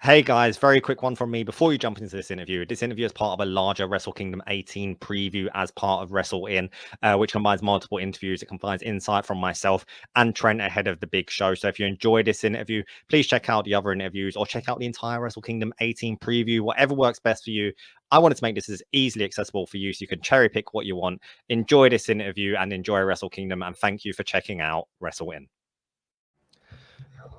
Hey guys, very quick one from me before you jump into this interview. This interview is part of a larger Wrestle Kingdom 18 preview as part of Wrestle In, which combines multiple interviews. It combines insight from myself and Trent ahead of the big show. So if you enjoy this interview, please check out the other interviews or check out the entire Wrestle Kingdom 18 preview, whatever works best for you. I wanted to make this as easily accessible for you so you can cherry pick what you want. Enjoy this interview and enjoy Wrestle Kingdom. And thank you for checking out Wrestle In.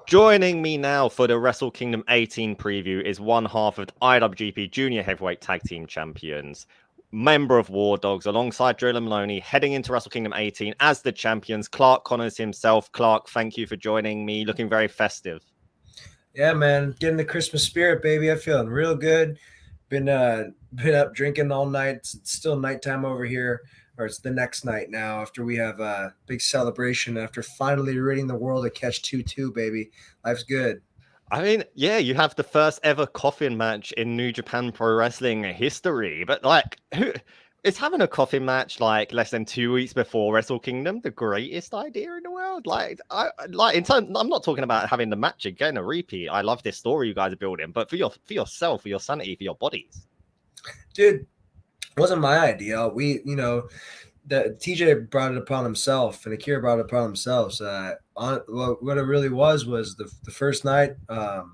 Joining me now for the Wrestle Kingdom 18 preview is one half of the IWGP Junior Heavyweight Tag Team Champions, member of War Dogs, alongside Drilla Maloney, heading into Wrestle Kingdom 18 as the champions, Clark Connors himself. Clark, thank you for joining me. Looking very festive. Yeah, man, getting the Christmas spirit, baby. I'm feeling real good. Been up drinking all night. It's still nighttime over here, or it's the next night now after we have a big celebration after finally ridding the world of Catch 2-2, baby. Life's good. I mean, yeah, you have the first ever coffin match in New Japan Pro Wrestling history, but like, who is having a coffin match like less than 2 weeks before Wrestle Kingdom the greatest idea in the world? Like, in terms, I'm not talking about having the match again, a repeat. I love this story you guys are building, but for yourself, for your sanity, for your bodies. Dude, it wasn't my idea. The TJ brought it upon himself and Akira brought it upon themselves. What it really was the first night of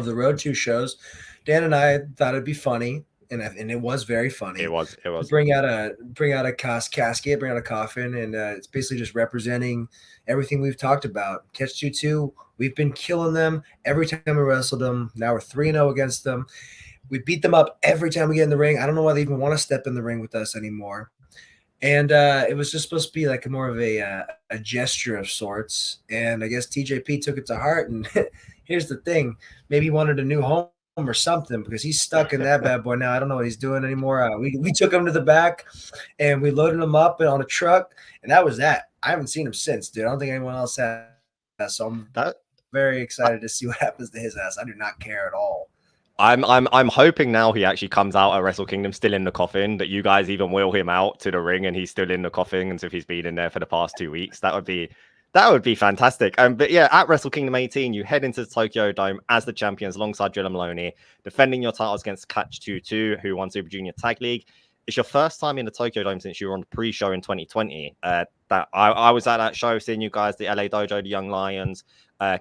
the Road 2 shows. Dan and I thought it'd be funny, and it was very funny. It was. Bring out a casket, bring out a coffin, and it's basically just representing everything we've talked about. Catch 2-2, we've been killing them every time we wrestled them. Now we're 3-0 against them. We beat them up every time we get in the ring. I don't know why they even want to step in the ring with us anymore. And it was just supposed to be like more of a gesture of sorts. And I guess TJP took it to heart. And here's the thing: maybe he wanted a new home or something because he's stuck in that bad boy now. I don't know what he's doing anymore. We took him to the back and we loaded him up on a truck, and that was that. I haven't seen him since, dude. I don't think anyone else has. So I'm very excited to see what happens to his ass. I do not care at all. I'm hoping now he actually comes out at Wrestle Kingdom still in the coffin, that you guys even wheel him out to the ring and he's still in the coffin as if he's been in there for the past 2 weeks. That would be fantastic. But yeah, at Wrestle Kingdom 18, you head into the Tokyo Dome as the champions alongside Drilla Maloney, defending your titles against Catch 2-2, who won Super Junior Tag League. It's your first time in the Tokyo Dome since you were on the pre-show in 2020. That I was at that show, seeing you guys, the LA Dojo, the Young Lions,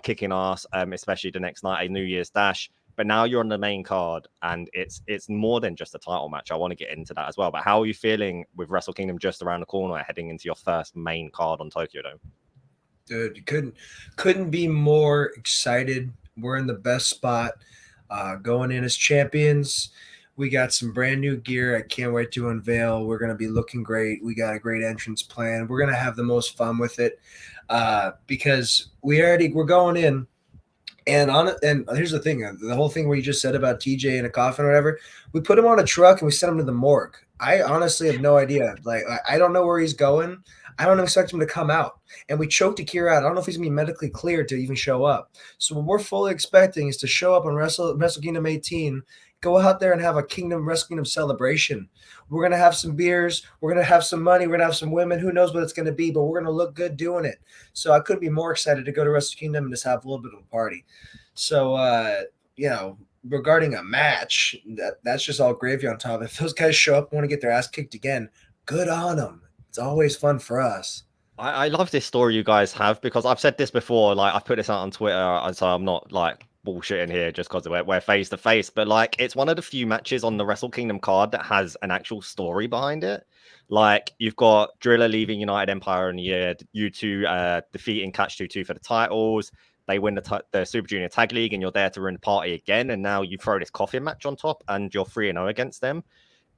kicking ass, especially the next night, a New Year's Dash. But now you're on the main card, and it's more than just a title match. I want to get into that as well. But how are you feeling with Wrestle Kingdom just around the corner, heading into your first main card on Tokyo Dome? Dude, you couldn't be more excited. We're in the best spot, going in as champions. We got some brand new gear. I can't wait to unveil. We're gonna be looking great. We got a great entrance plan. We're gonna have the most fun with it, because we're going in. And here's the thing: the whole thing where you just said about TJ in a coffin or whatever, we put him on a truck and we sent him to the morgue. I honestly have no idea. Like, I don't know where he's going. I don't expect him to come out. And we choked Akira out. I don't know if he's gonna be medically cleared to even show up. So what we're fully expecting is to show up on Wrestle Kingdom 18, go out there and have a Wrestle Kingdom celebration. We're gonna have some beers. We're gonna have some money. We're gonna have some women. Who knows what it's gonna be? But we're gonna look good doing it. So I couldn't be more excited to go to Wrestle Kingdom and just have a little bit of a party. So regarding a match, that's just all gravy on top. If those guys show up and want to get their ass kicked again, good on them. It's always fun for us. I love this story you guys have, because I've said this before. Like, I've put this out on Twitter, so I'm not like bullshitting here just because we're face to face. But like, it's one of the few matches on the Wrestle Kingdom card that has an actual story behind it. Like, you've got Driller leaving United Empire in the year, you two defeating Catch 2-2 for the titles. They win the Super Junior Tag League, and you're there to win the party again. And now you throw this coffin match on top, and you're 3-0 against them.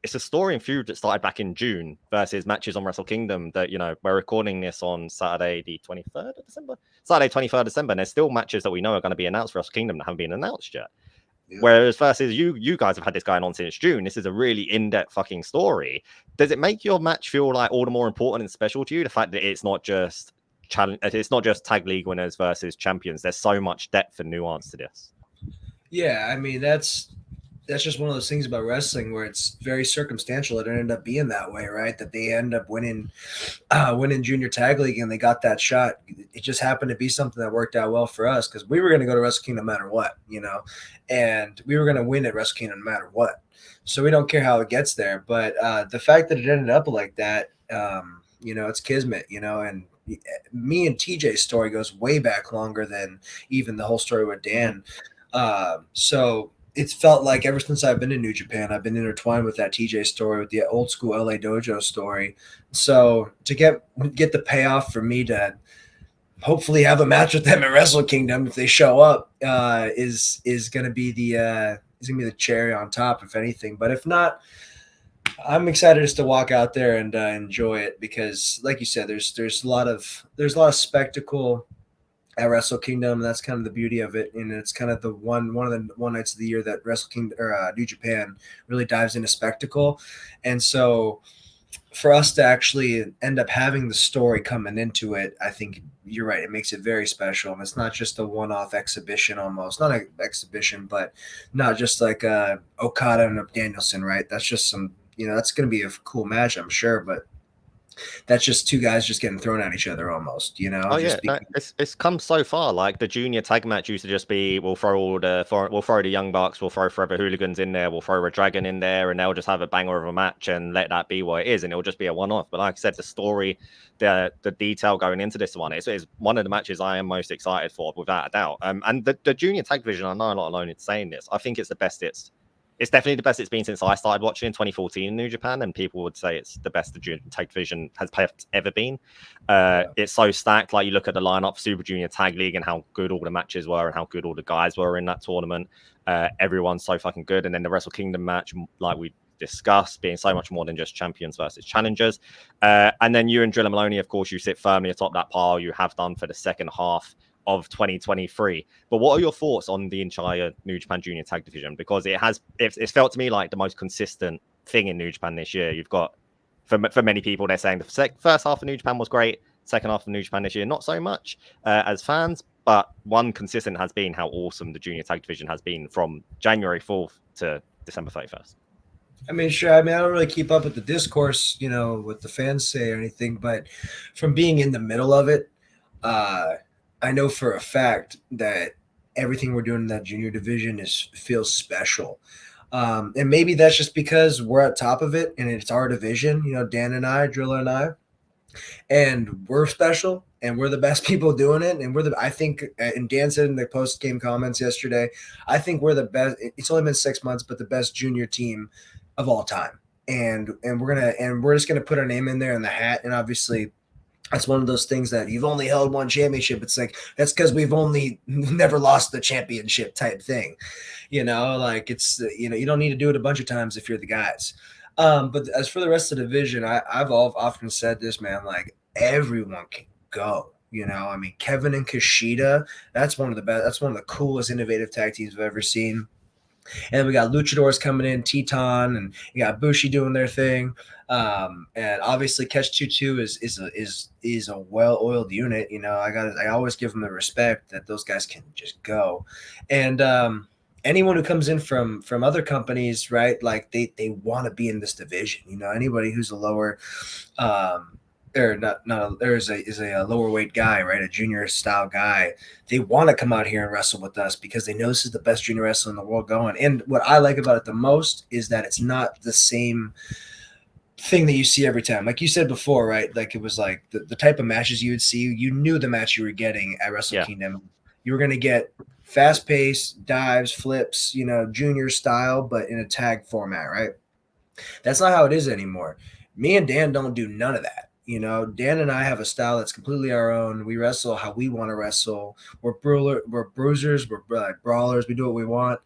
It's a story and feud that started back in June versus matches on Wrestle Kingdom that, we're recording this on Saturday, the 23rd of December. Saturday, 23rd of December. And there's still matches that we know are going to be announced for Wrestle Kingdom that haven't been announced yet. Yeah. Whereas versus you guys have had this going on since June. This is a really in-depth fucking story. Does it make your match feel like all the more important and special to you? The fact that it's not just tag league winners versus champions. There's so much depth and nuance to this. Yeah, I mean, that's that's just one of those things about wrestling where it's very circumstantial. It ended up being that way, right? That they end up winning junior tag league and they got that shot. It just happened to be something that worked out well for us because we were going to go to Wrestle Kingdom no matter what, and we were going to win at Wrestle Kingdom no matter what. So we don't care how it gets there. But the fact that it ended up like that, it's kismet, and me and TJ's story goes way back longer than even the whole story with Dan. So it's felt like ever since I've been in New Japan, I've been intertwined with that TJ story, with the old school LA Dojo story. So to get the payoff for me to hopefully have a match with them at Wrestle Kingdom if they show up is going to be the cherry on top, if anything. But if not, I'm excited just to walk out there and enjoy it because, like you said, there's a lot of spectacle at Wrestle Kingdom. That's kind of the beauty of it, and it's kind of the one of the nights of the year that Wrestle Kingdom or New Japan really dives into spectacle. And so, for us to actually end up having the story coming into it, I think you're right. It makes it very special, and it's not just a one-off exhibition. Almost not an exhibition, but not just like Okada and Danielson, right? That's just some. That's going to be a cool match, I'm sure, but that's just two guys just getting thrown at each other almost, Oh yeah, it's come so far. Like the junior tag match used to just be we'll throw the Young Bucks, we'll throw Forever Hooligans in there, we'll throw a Dragon in there, and they'll just have a banger of a match and let that be what it is, and it'll just be a one-off. But like I said, the story, the detail going into this one is one of the matches I am most excited for, without a doubt. And the junior tag division, I know I'm not alone in saying this. I think it's the best it's definitely the best it's been since I started watching in 2014 in New Japan, and people would say it's the best the junior tag division has ever been. It's so stacked. Like you look at the lineup, Super Junior Tag League, and how good all the matches were, and how good all the guys were in that tournament. Everyone's so fucking good. And then the Wrestle Kingdom match, like we discussed, being so much more than just champions versus challengers. And then you and Drilla Maloney, of course, you sit firmly atop that pile. You have done for the second half of 2023. But what are your thoughts on the entire New Japan Junior Tag Division? Because it's felt to me like the most consistent thing in New Japan this year. You've got, for many people, they're saying the first half of New Japan was great, second half of New Japan this year not so much as fans, but one consistent has been how awesome the Junior Tag Division has been from January 4th to December 31st. I mean, sure. I mean, I don't really keep up with the discourse, what the fans say or anything, but from being in the middle of it, I know for a fact that everything we're doing in that junior division feels special. And maybe that's just because we're at top of it and it's our division, Dan and I, Driller and I, and we're special and we're the best people doing it. And I think, and Dan said in the post game comments yesterday, I think we're the best. It's only been 6 months, but the best junior team of all time. And we're just going to put our name in there in the hat. And obviously, that's one of those things that you've only held one championship. It's like, that's because we've only never lost the championship type thing. Like it's, you don't need to do it a bunch of times if you're the guys. But as for the rest of the division, I've often said this, man, like everyone can go. I mean, Kevin and Kushida, that's one of the best. That's one of the coolest innovative tag teams I've ever seen. And we got luchadors coming in, Teton, and you got Bushi doing their thing. And obviously, Catch 22 is a well-oiled unit. I always give them the respect that those guys can just go. And anyone who comes in from other companies, right? Like they want to be in this division. Anybody who's a lower is a lower weight guy, right? A junior style guy. They want to come out here and wrestle with us because they know this is the best junior wrestler in the world going. And what I like about it the most is that it's not the same thing that you see every time. Like you said before, right? Like it was like the type of matches you would see, you knew the match you were getting at Wrestle Kingdom. You were going to get fast paced dives, flips, junior style, but in a tag format, right? That's not how it is anymore. Me and Dan don't do none of that. Dan and I have a style that's completely our own. We wrestle how we want to wrestle. We're bruisers, we're brawlers. We do what we want.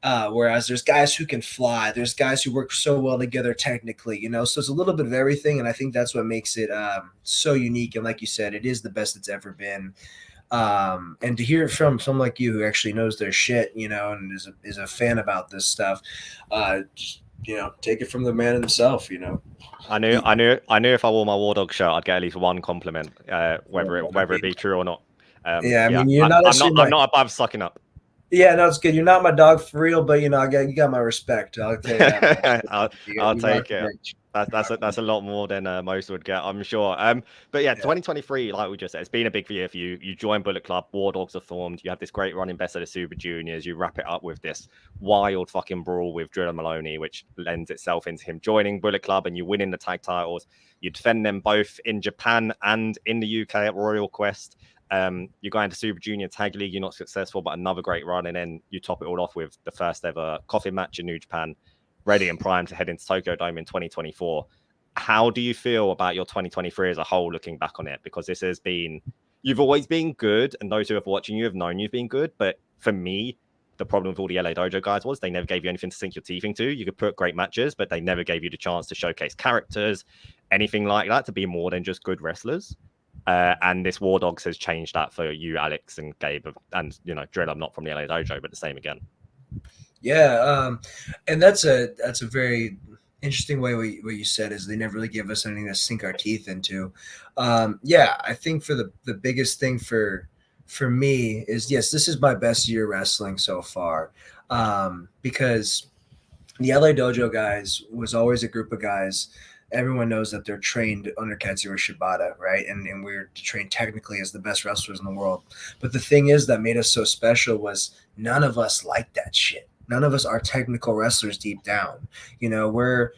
Whereas there's guys who can fly. There's guys who work so well together technically, So it's a little bit of everything, and I think that's what makes it so unique. And like you said, it is the best it's ever been. And to hear it from someone like you who actually knows their shit, and is a fan about this stuff, take it from the man himself, I knew if I wore my War Dog shirt, I'd get at least one compliment, whether it be true or not. I mean, I'm not above sucking up. Yeah, no, it's good. You're not my dog for real, but you know, you got my respect. I'll tell you that much. I'll You rock take the it. bridge. You That's rock the a bridge. lot more than most would get, I'm sure. But yeah, Yeah. 2023, like we just said, it's been a big year for you. You joined Bullet Club, War Dogs are formed. You have this great run in Best of the Super Juniors. You wrap it up with this wild fucking brawl with Driller Maloney, which lends itself into him joining Bullet Club and you winning the tag titles. You defend them both in Japan and in the UK at Royal Quest. You go into Super Junior Tag League, you're not successful, but another great run, and then you top it all off with the first ever coffin match in New Japan, ready and primed to head into Tokyo Dome in 2024. How do you feel about your 2023 as a whole, looking back on it? Because this has been, you've always been good, and those who have watching you have known you've been good. But for me, the problem with all the LA Dojo guys was they never gave you anything to sink your teeth into. You could put great matches, but they never gave you the chance to showcase characters, anything like that, to be more than just good wrestlers. And this War Dogs has changed that for you, Alex and Gabe, and you know, Drill. I'm not from the LA Dojo, but the same again. Yeah, and that's a very interesting way what you said is they never really give us anything to sink our teeth into. Yeah, I think for the biggest thing for me is yes, this is my best year wrestling so far, because the LA Dojo guys was always a group of guys. Everyone knows that they're trained under Katsuyori Shibata, right? And we're trained technically as the best wrestlers in the world. But the thing is that made us so special was none of us liked that shit. None of us are technical wrestlers deep down. You know, we're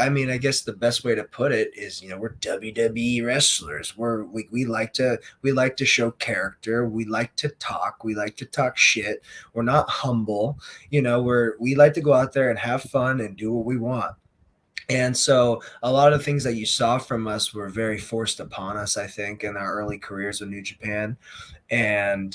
I mean, I guess the best way to put it is, you know, we're WWE wrestlers. We like to show character. We like to talk shit. We're not humble. You know, we like to go out there and have fun and do what we want. And so a lot of things that you saw from us were very forced upon us, I think, in our early careers with New Japan. And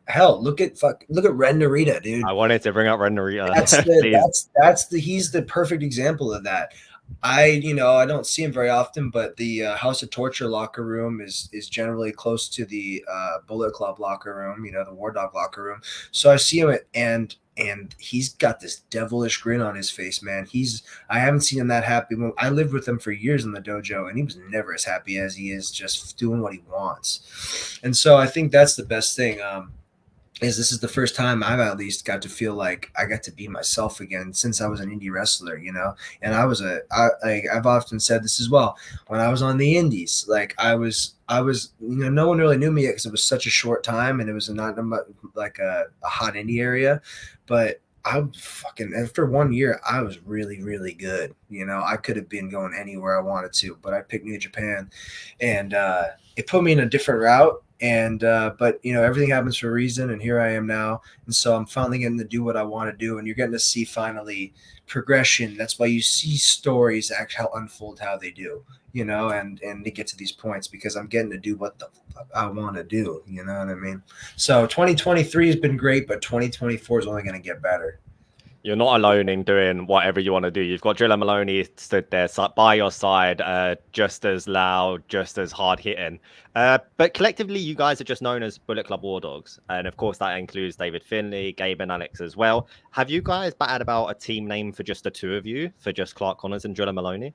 hell, look at Ren Narita, dude. I wanted to bring up Ren That's Narita, the please. that's the he's the perfect example of that. I don't see him very often, but the House of Torture locker room is generally close to the Bullet Club locker room, you know, the War Dog locker room. So I see him and he's got this devilish grin on his face, man. I haven't seen him that happy. I lived with him for years in the dojo, and he was never as happy as he is just doing what he wants. And so I think that's the best thing. Is this is the first time I've at least got to feel like I got to be myself again since I was an indie wrestler, you know. And I've often said this as well. When I was on the indies, like I was you know, no one really knew me because it was such a short time and it was not like a hot indie area, but I fucking after 1 year I was really really good. You know, I could have been going anywhere I wanted to, but I picked New Japan, and it put me in a different route. And but you know, everything happens for a reason, and here I am now, and so I'm finally getting to do what I want to do, and you're getting to see finally progression. That's why you see stories actually unfold how they do, you know, and they get to these points because I'm getting to do what the fuck I want to do, you know what I mean? So 2023 has been great, but 2024 is only going to get better. You're not alone in doing whatever you want to do. You've got Drilla Maloney stood there by your side, just as loud, just as hard hitting. But collectively, you guys are just known as Bullet Club War Dogs. And of course, that includes David Finlay, Gabe, and Alex as well. Have you guys batted about a team name for just the two of you, for just Clark Connors and Drilla Maloney?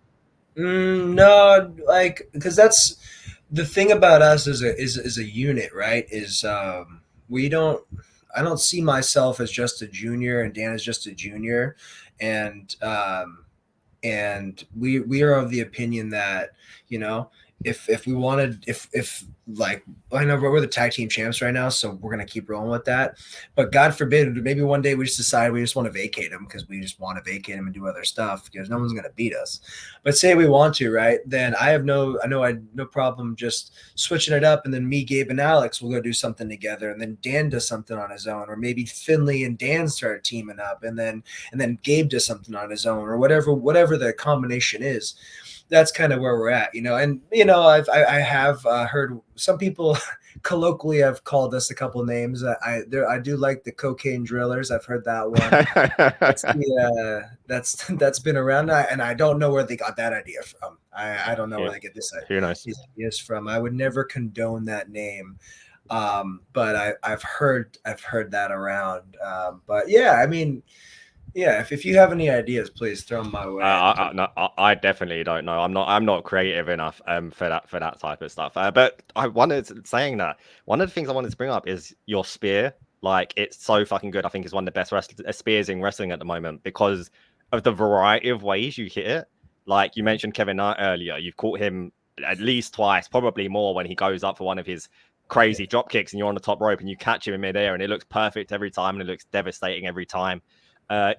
No, like because that's the thing about us as a unit, right? Is we don't I don't see myself as just a junior and Dan is just a junior, and we are of the opinion that, you know, if we wanted if like I know we're the tag team champs right now, so we're gonna keep rolling with that. But God forbid, maybe one day we just decide we just want to vacate him because we just want to vacate him and do other stuff because no one's gonna beat us. But say we want to, right? Then I know I had no problem just switching it up, and then me, Gabe, and Alex will go do something together, and then Dan does something on his own, or maybe Finley and Dan start teaming up, and then Gabe does something on his own, or whatever the combination is. That's kind of where we're at, you know. And you know, I have heard some people colloquially have called us a couple of names. I do like the cocaine drillers. I've heard that one. That's been around, and I don't know where they got that idea from. I don't know Yeah. where they get Who knows? these ideas from. I would never condone that name, but I've heard that around. But yeah, I mean, yeah, if you have any ideas, please throw them my way. No, I definitely don't know. I'm not creative enough for that type of stuff. But I wanted saying that one of the things I wanted to bring up is your spear. Like, it's so fucking good. I think it's one of the best spears in wrestling at the moment because of the variety of ways you hit it. Like you mentioned Kevin Knight earlier, you've caught him at least twice, probably more, when he goes up for one of his crazy drop kicks and you're on the top rope and you catch him in midair and it looks perfect every time and it looks devastating every time.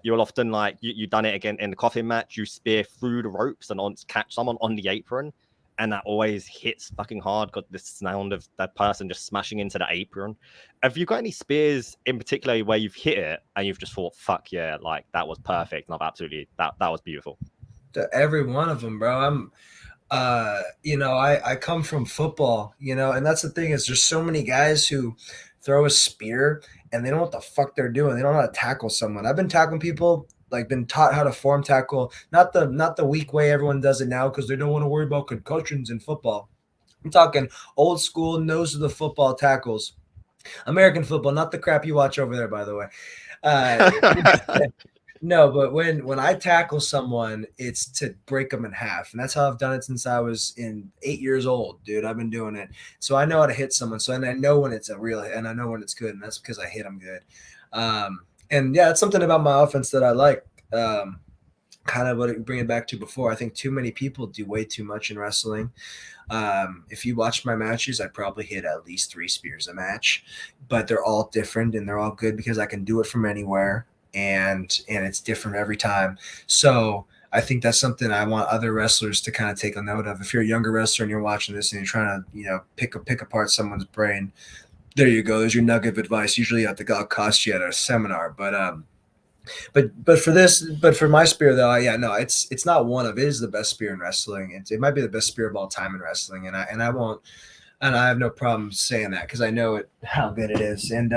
You'll often, like, you've done it again in the coffin match, you spear through the ropes and catch someone on the apron, and that always hits fucking hard. Got the sound of that person just smashing into the apron. Have you got any spears in particular where you've hit it and you've just thought, fuck yeah, like that was perfect, and I've absolutely that was beautiful? Every one of them, bro. I come from football, and that's the thing is there's so many guys who throw a spear and they don't know what the fuck they're doing. They don't know how to tackle someone. I've been tackling people, like been taught how to form tackle, not the weak way everyone does it now because they don't want to worry about concussions in football. I'm talking old school nose of the football tackles, American football, not the crap you watch over there, by the way. Uh, No, but when I tackle someone, it's to break them in half, and that's how I've done it since I was 8 years old, dude. I've been doing it, so I know how to hit someone. So and I know when it's a real hit, and I know when it's good, and that's because I hit them good. And yeah, it's something about my offense that I like. Kind of what it bring it back to before. I think too many people do way too much in wrestling. If you watch my matches, I probably hit at least 3 spears a match, but they're all different and they're all good because I can do it from anywhere, and it's different every time. So I think that's something I want other wrestlers to kind of take a note of. If you're a younger wrestler and you're watching this and you're trying to, pick apart someone's brain, there you go. There's your nugget of advice. Usually at the cost you at a seminar, but for my spear though, it's not one of, it is the best spear in wrestling. It might be the best spear of all time in wrestling, and I have no problem saying that because I know how good it is, and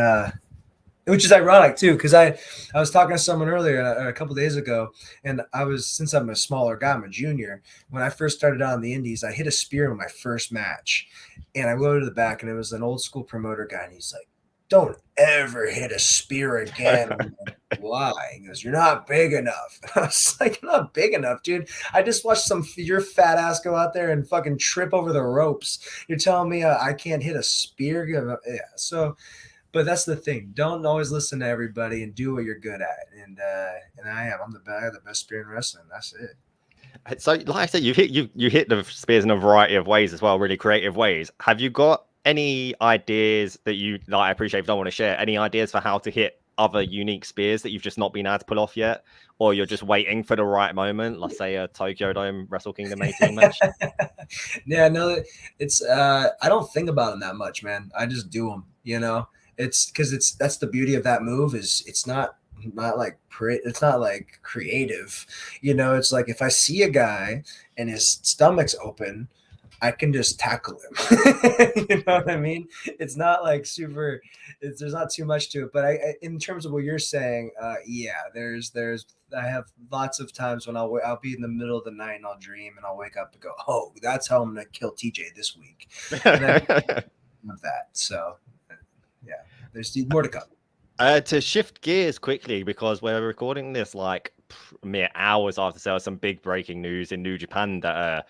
which is ironic too, because I was talking to someone earlier a couple days ago, and since I'm a smaller guy, I'm a junior. When I first started out in the Indies, I hit a spear in my first match, and I go to the back, and it was an old school promoter guy, and he's like, "Don't ever hit a spear again." I'm like, why? He goes, "You're not big enough." I was like, "I'm not big enough, dude. I just watched your fat ass go out there and fucking trip over the ropes. You're telling me I can't hit a spear?" Yeah. So, but that's the thing. Don't always listen to everybody and do what you're good at. And I'm the best spear in wrestling. That's it. So, like I said, you hit the spears in a variety of ways as well, really creative ways. Have you got any ideas that you like? I appreciate if you don't want to share any ideas for how to hit other unique spears that you've just not been able to pull off yet, or you're just waiting for the right moment, let's say a Tokyo Dome Wrestle Kingdom 18 match? Yeah, no, it's I don't think about them that much, man. I just do them, It's because that's the beauty of that move is it's not it's not like creative, It's like if I see a guy and his stomach's open, I can just tackle him. You know what I mean? It's not like super. There's not too much to it. But in terms of what you're saying, yeah, there's. I have lots of times when I'll be in the middle of the night and I'll dream and I'll wake up and go, "Oh, that's how I'm gonna kill TJ this week," and then of that. So, yeah, there's more to come. To shift gears quickly, because we're recording this like mere hours after there was some big breaking news in New Japan that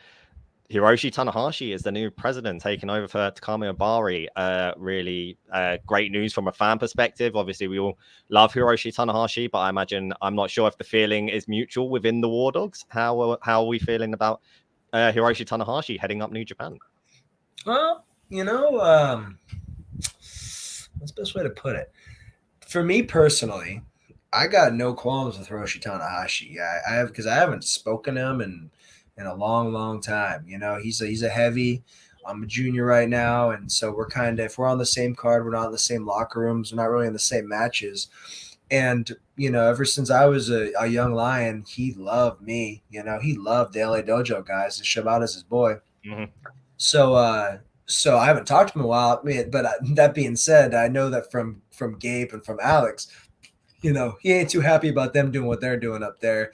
Hiroshi Tanahashi is the new president, taking over for Takami Obari. Really great news from a fan perspective. Obviously, we all love Hiroshi Tanahashi, but I'm not sure if the feeling is mutual within the War Dogs. How are we feeling about Hiroshi Tanahashi heading up New Japan? Well, what's the best way to put it? For me personally, I got no qualms with Hiroshi Tanahashi. I have because I haven't spoken to him in a long, long time. He's a heavy. I'm a junior right now, and so we're kind of, if we're on the same card, we're not in the same locker rooms, we're not really in the same matches. And ever since I was a young lion, he loved me. He loved the LA Dojo guys and Shibata's his boy. Mm-hmm. So I haven't talked to him in a while. But that being said, I know that from Gabe and from Alex, he ain't too happy about them doing what they're doing up there.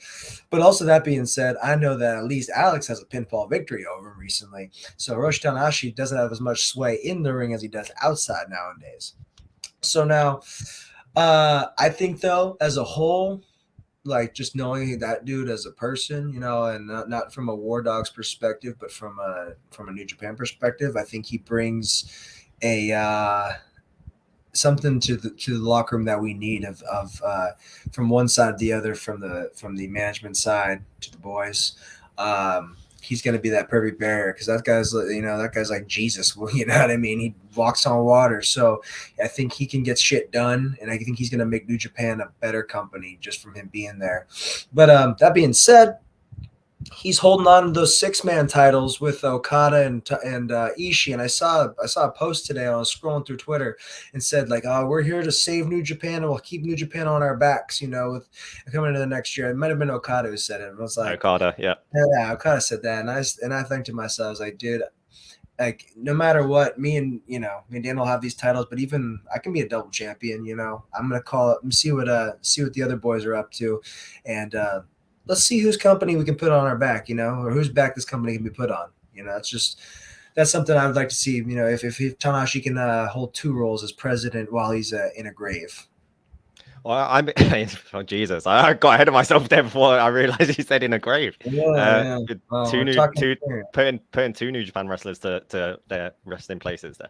But also that being said, I know that at least Alex has a pinfall victory over him recently. So Hiroshi Tanahashi doesn't have as much sway in the ring as he does outside nowadays. So now, I think though, as a whole, like just knowing that dude as a person, and not from a War Dogs perspective, but from a New Japan perspective, I think he brings a something to the locker room that we need of from one side to the other, from the management side to the boys. He's going to be that perfect barrier, because that guy's like Jesus. You know what I mean? He walks on water. So I think he can get shit done, and I think he's going to make New Japan a better company just from him being there. But that being said, he's holding on to those 6-man titles with Okada and Ishii. And I saw a post today. I was scrolling through Twitter and said, like, "Oh, we're here to save New Japan, and we'll keep New Japan on our backs, with coming into the next year." It might have been Okada who said it. I was like, Okada, yeah. Okada said that, and I think to myself, I was like, dude, like, no matter what, me and Dan will have these titles, but even I can be a double champion. I'm gonna call it and see what the other boys are up to, and let's see whose company we can put on our back, or whose back this company can be put on. That's something I would like to see. If Tanahashi can hold 2 roles as president while he's in a grave. Well, oh, Jesus, I got ahead of myself there before I realized he said in a grave. Yeah. Well, putting 2 New Japan wrestlers to their resting places there.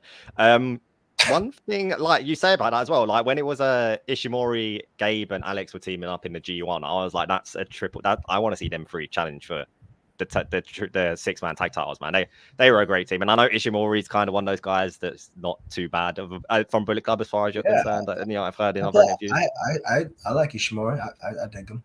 One thing, like you say about that as well, like when it was Ishimori, Gabe, and Alex were teaming up in the G1, I was like, that's a triple. That I want to see them 3 challenge for the 6-man tag titles, man. They were a great team, and I know Ishimori's kind of one of those guys that's not too bad from Bullet Club as far as you're concerned. I've heard in other interviews. I like Ishimori. I dig him.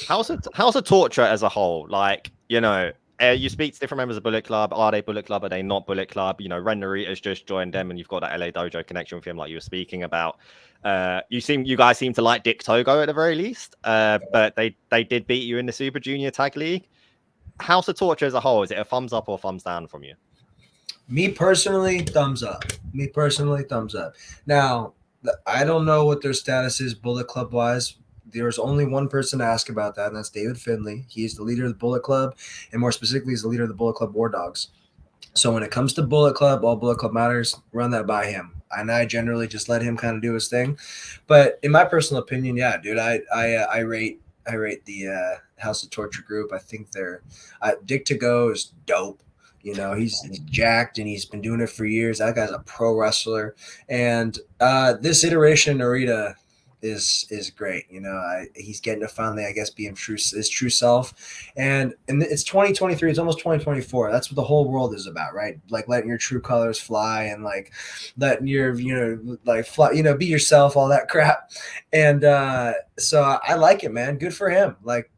How's a Torture as a whole? Like, you speak to different members of Bullet Club. Are they Bullet Club? Are they not Bullet Club? Ren Narita's just joined them, and you've got that LA Dojo connection with him, like you were speaking about. You guys seem to like Dick Togo at the very least. But they did beat you in the Super Junior Tag League. House of Torture as a whole, is it a thumbs up or thumbs down from you? Me personally, thumbs up. Now, I don't know what their status is Bullet Club wise. There's only one person to ask about that, and that's David Finlay. He's the leader of the Bullet Club, and more specifically, he's the leader of the Bullet Club War Dogs. So when it comes to Bullet Club, all Bullet Club matters, run that by him. And I generally just let him kind of do his thing. But in my personal opinion, yeah, dude, I rate the House of Torture group. I think they're Dick to Go is dope. He's jacked, and he's been doing it for years. That guy's a pro wrestler, and this iteration of Narita is great. He's getting to finally, I guess, be his true self, and it's 2023. It's almost 2024. That's what the whole world is about, right? Like letting your true colors fly, and like letting your like fly, be yourself, all that crap. And so I like it, man. Good for him. Like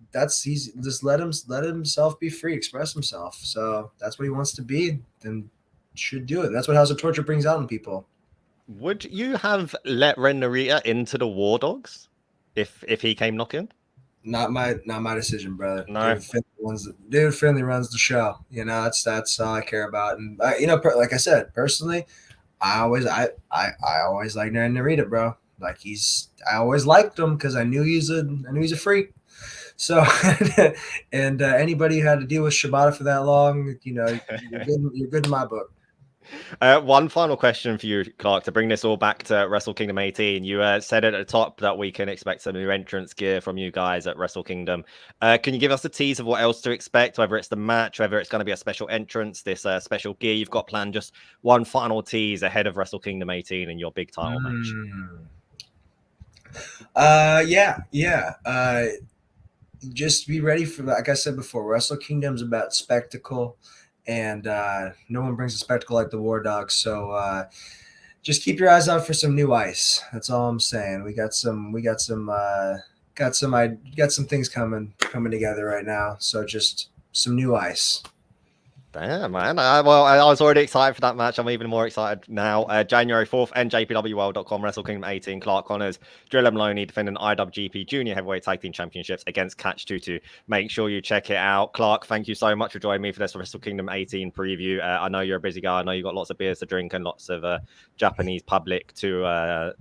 he's just let himself be free, express himself. So that's what he wants to be, then should do it. And that's what House of Torture brings out in people. Would you have let Ren Narita into the War Dogs if he came knocking? Not my decision, brother. No. David Finlay runs the show. That's all I care about. And like I said, personally, I always like Ren Narita, bro. Like I always liked him because I knew he's a freak. So, and anybody who had to deal with Shibata for that long, you're good in my book. One final question for you, Clark, to bring this all back to Wrestle Kingdom 18. You said at the top that we can expect some new entrance gear from you guys at Wrestle Kingdom. Can you give us a tease of what else to expect, whether it's the match, whether it's going to be a special entrance, this special gear you've got planned? Just one final tease ahead of Wrestle Kingdom 18 and your big title match. Yeah. Just be ready for, like I said before, Wrestle Kingdom's about spectacle. And no one brings a spectacle like the War Dogs. So just keep your eyes out for some new ice. That's all I'm saying. We got some things coming together right now. So just some new ice. Damn, man. I was already excited for that match. I'm even more excited now. January 4th, NJPWworld.com, Wrestle Kingdom 18, Clark Connors, Drilla Maloney defending IWGP Junior Heavyweight Tag Team Championships against Catch 22. Make sure you check it out. Clark, thank you so much for joining me for this Wrestle Kingdom 18 preview. I know you're a busy guy. I know you've got lots of beers to drink and lots of Japanese public to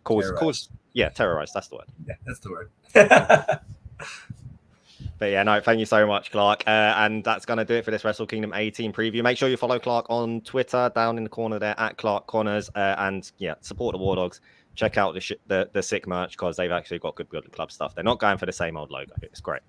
cause. Yeah, terrorize. That's the word. Yeah, that's the word. But yeah, no, thank you so much, Clark. And that's going to do it for this Wrestle Kingdom 18 preview. Make sure you follow Clark on Twitter down in the corner there at Clark Connors. And yeah, support the War Dogs. Check out the sick merch because they've actually got good club stuff. They're not going for the same old logo. It's great.